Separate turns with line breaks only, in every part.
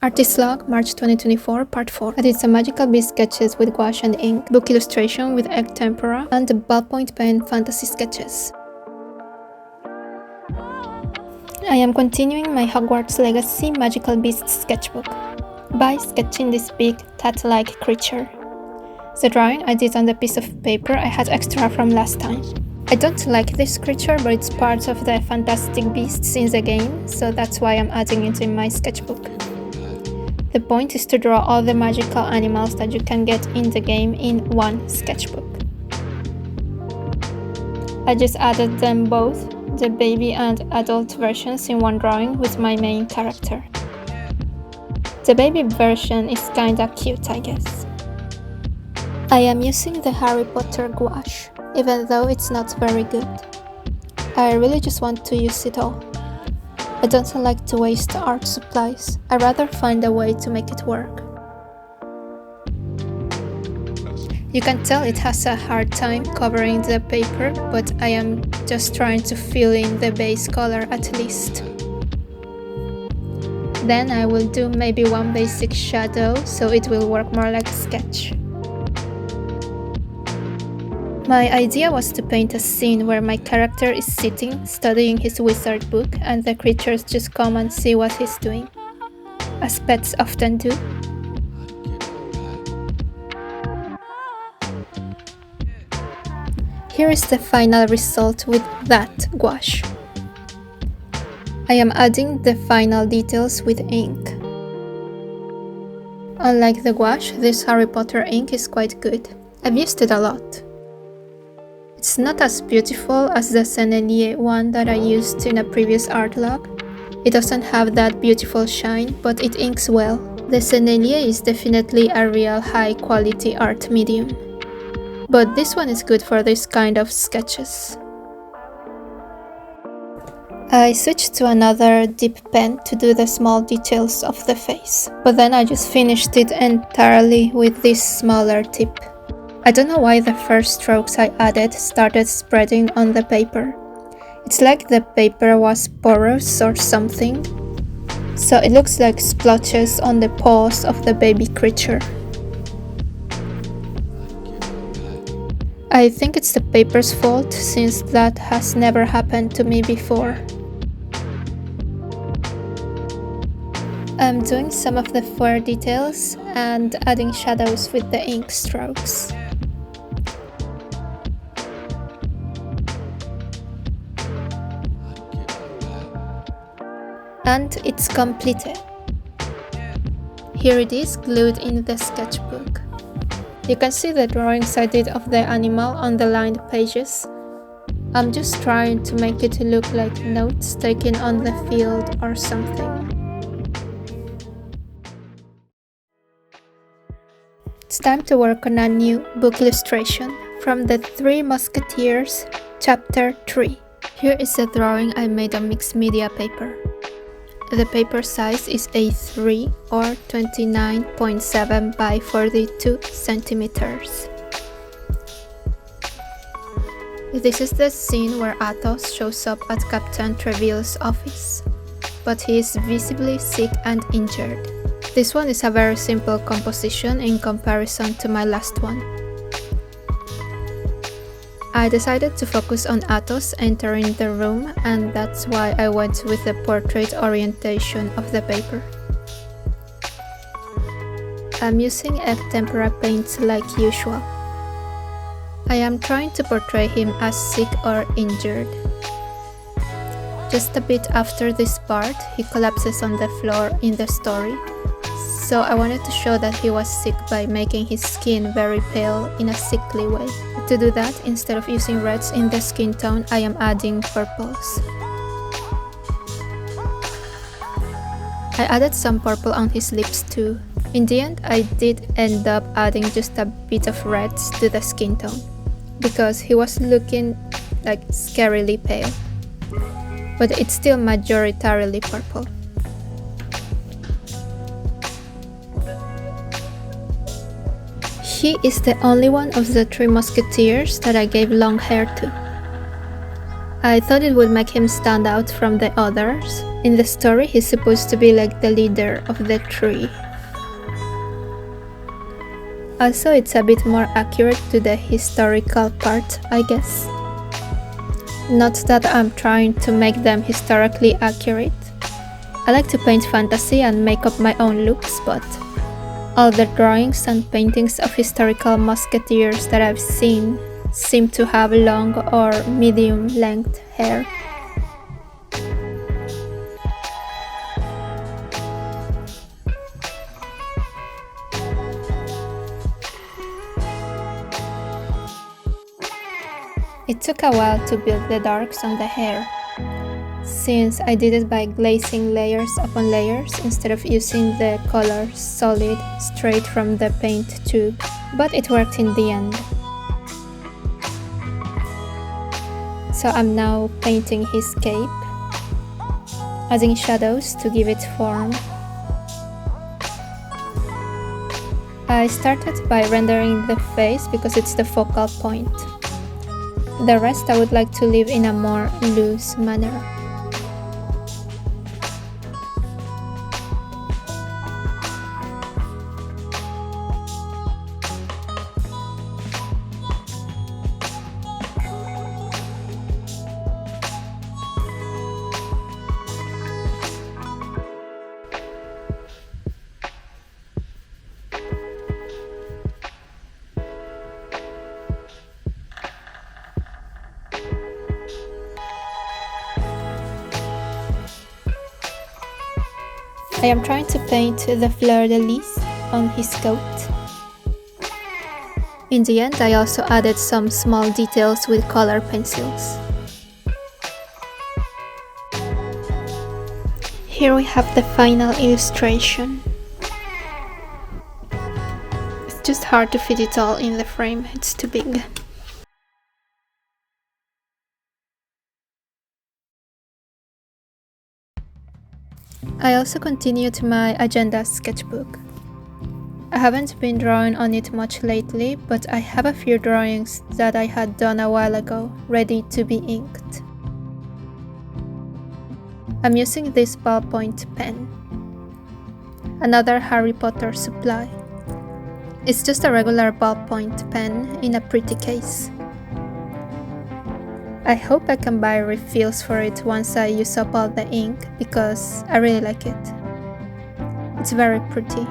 Artist Log, March 2024, Part 4. I did some magical beast sketches with gouache and ink, book illustration with egg tempera, and the ballpoint pen fantasy sketches. I am continuing my Hogwarts Legacy magical beast sketchbook by sketching this big cat-like creature. The drawing I did on the piece of paper I had extra from last time. I don't like this creature, but it's part of the fantastic beasts in the game, so that's why I'm adding it in my sketchbook. The point is to draw all the magical animals that you can get in the game in one sketchbook. I just added them both, the baby and adult versions, in one drawing with my main character. The baby version is kinda cute, I guess. I am using the Harry Potter gouache, even though it's not very good. I really just want to use it all. I don't like to waste art supplies. I'd rather find a way to make it work. You can tell it has a hard time covering the paper, but I am just trying to fill in the base color at least. Then I will do maybe one basic shadow, so it will work more like a sketch. My idea was to paint a scene where my character is sitting, studying his wizard book, and the creatures just come and see what he's doing, as pets often do. Here is the final result with that gouache. I am adding the final details with ink. Unlike the gouache, this Harry Potter ink is quite good. I've used it a lot. It's not as beautiful as the Sennelier one that I used in a previous art log. It doesn't have that beautiful shine, but it inks well. The Sennelier is definitely a real high quality art medium. But this one is good for this kind of sketches. I switched to another dip pen to do the small details of the face, but then I just finished it entirely with this smaller tip. I don't know why the first strokes I added started spreading on the paper. It's like the paper was porous or something, so it looks like splotches on the paws of the baby creature. I think it's the paper's fault, since that has never happened to me before. I'm doing some of the fur details and adding shadows with the ink strokes. And it's completed. Here it is glued in the sketchbook. You can see the drawings I did of the animal on the lined pages. I'm just trying to make it look like notes taken on the field or something. It's time to work on a new book illustration from the Three Musketeers, Chapter 3. Here is a drawing I made on mixed media paper. The paper size is A3 or 29.7 by 42 centimeters. This is the scene where Athos shows up at Captain Treville's office, but he is visibly sick and injured. This one is a very simple composition in comparison to my last one. I decided to focus on Athos entering the room, and that's why I went with the portrait orientation of the paper. I'm using egg tempera paints like usual. I am trying to portray him as sick or injured. Just a bit after this part, he collapses on the floor in the story, so I wanted to show that he was sick by making his skin very pale in a sickly way. To do that, instead of using reds in the skin tone, I am adding purples. I added some purple on his lips too. In the end, I did end up adding just a bit of reds to the skin tone, because he was looking like scarily pale. But it's still majoritarily purple. He is the only one of the Three Musketeers that I gave long hair to. I thought it would make him stand out from the others, In the story, he's supposed to be like the leader of the tree. Also, it's a bit more accurate to the historical part, I guess. Not that I'm trying to make them historically accurate. I like to paint fantasy and make up my own looks, but all the drawings and paintings of historical musketeers that I've seen seem to have long or medium-length hair. It took a while to build the darks on the hair, since I did it by glazing layers upon layers instead of using the color solid straight from the paint tube, but it worked in the end. So I'm now painting his cape, adding shadows to give it form. I started by rendering the face because it's the focal point. The rest I would like to leave in a more loose manner. I am trying to paint the fleur-de-lis on his coat. In the end, I also added some small details with color pencils. Here we have the final illustration. It's just hard to fit it all in the frame, it's too big. I also continued my agenda sketchbook. I haven't been drawing on it much lately, but I have a few drawings that I had done a while ago, ready to be inked. I'm using this ballpoint pen, another Harry Potter supply. It's just a regular ballpoint pen in a pretty case. I hope I can buy refills for it once I use up all the ink, because I really like it. It's very pretty.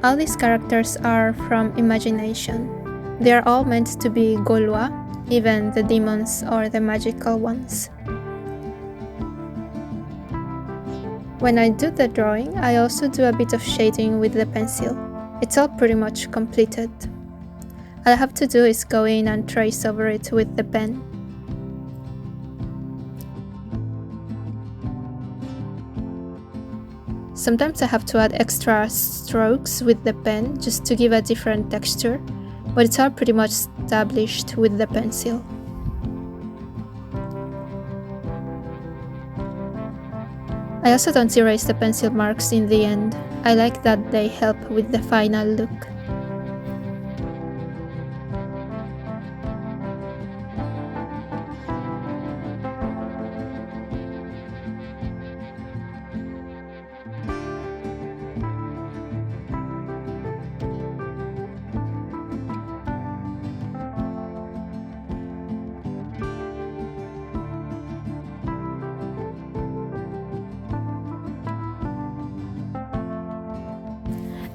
All these characters are from imagination. They are all meant to be Gaulois, even the demons or the magical ones. When I do the drawing, I also do a bit of shading with the pencil. It's all pretty much completed. All I have to do is go in and trace over it with the pen. Sometimes I have to add extra strokes with the pen just to give a different texture, but it's all pretty much established with the pencil. I also don't erase the pencil marks in the end. I like that they help with the final look.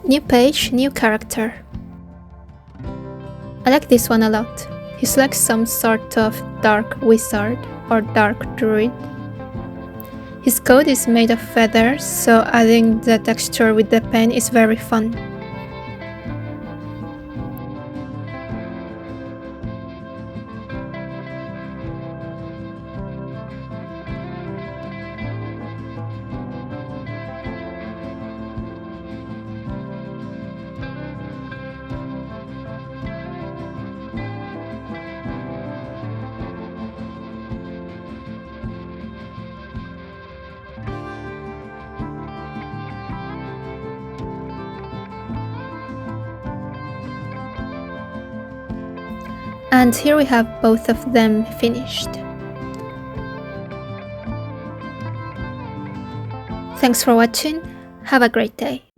New page, new character. I like this one a lot. He's like some sort of dark wizard or dark druid. His coat is made of feathers, so adding the texture with the pen is very fun. And here we have both of them finished. Thanks for watching, have a great day.